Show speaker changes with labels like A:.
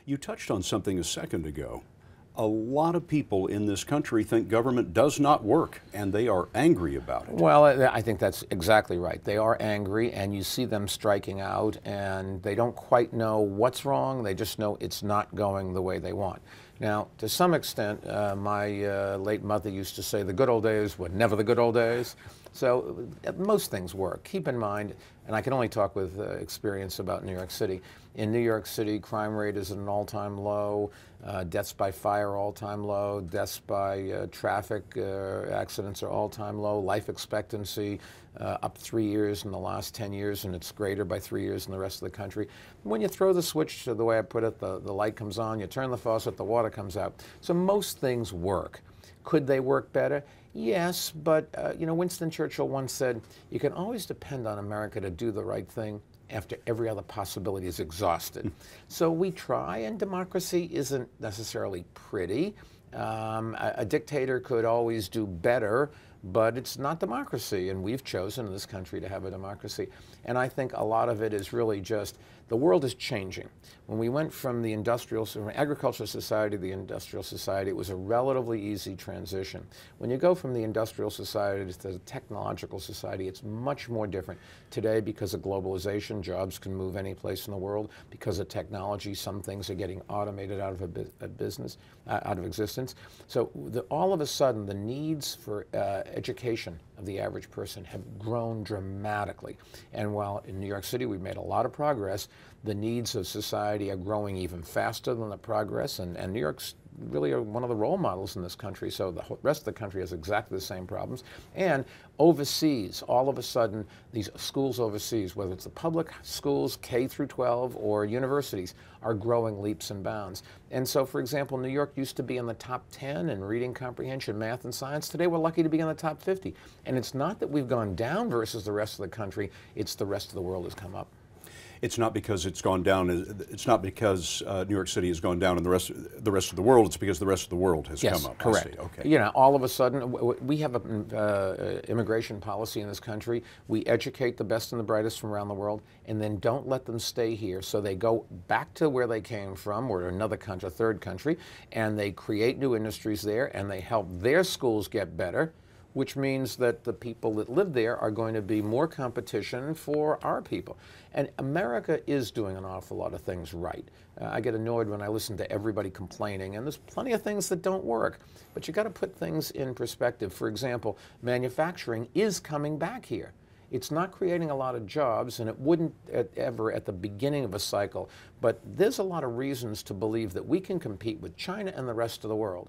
A: You touched on something a second ago. A lot of people in this country think government does not work, and they are angry about it.
B: Well, I think that's exactly right. They are angry, and you see them striking out, and they don't quite know what's wrong. They just know it's not going the way they want. Now, to some extent, my late mother used to say the good old days were never the good old days. So most things work. Keep in mind, and I can only talk with experience about New York City. In New York City, crime rate is at an all-time low, deaths by fire all-time low, deaths by traffic accidents are all-time low, life expectancy up 3 years in the last 10 years, and it's greater by 3 years in the rest of the country. When you throw the switch, the way I put it, the light comes on, you turn the faucet, the water comes out. So most things work. Could they work better? Yes, but you know, Winston Churchill once said, you can always depend on America to do the right thing after every other possibility is exhausted. So we try, and democracy isn't necessarily pretty. A dictator could always do better, but it's not democracy, and we've chosen in this country to have a democracy. And I think a lot of it is really just, the world is changing. When we went from the agricultural society to the industrial society, it was a relatively easy transition. When you go from the industrial society to the technological society, it's much more different. Today, because of globalization, jobs can move any place in the world. Because of technology, some things are getting automated out of out of existence. So all of a sudden, the needs for education of the average person have grown dramatically. And while in New York City we've made a lot of progress, the needs of society are growing even faster than the progress, and New York's really one of the role models in this country, so the rest of the country has exactly the same problems. And overseas, all of a sudden, these schools overseas, whether it's the public schools, K through 12, or universities, are growing leaps and bounds. And so, for example, New York used to be in the top 10 in reading comprehension, math, and science. Today, we're lucky to be in the top 50. And it's not that we've gone down versus the rest of the country, it's the rest of the world has come up.
A: It's not because it's gone down. It's not because New York City has gone down, and the rest of the world. It's because the rest of the world has come up.
B: Correct.
A: I see. Okay.
B: You know, all of a sudden, we have an immigration policy in this country. We educate the best and the brightest from around the world, and then don't let them stay here. So they go back to where they came from, or another country, a third country, and they create new industries there, and they help their schools get better, which means that the people that live there are going to be more competition for our people. And America is doing an awful lot of things right. I get annoyed when I listen to everybody complaining, and there's plenty of things that don't work. But you got to put things in perspective. For example, manufacturing is coming back here. It's not creating a lot of jobs, and it wouldn't ever at the beginning of a cycle. But there's a lot of reasons to believe that we can compete with China and the rest of the world.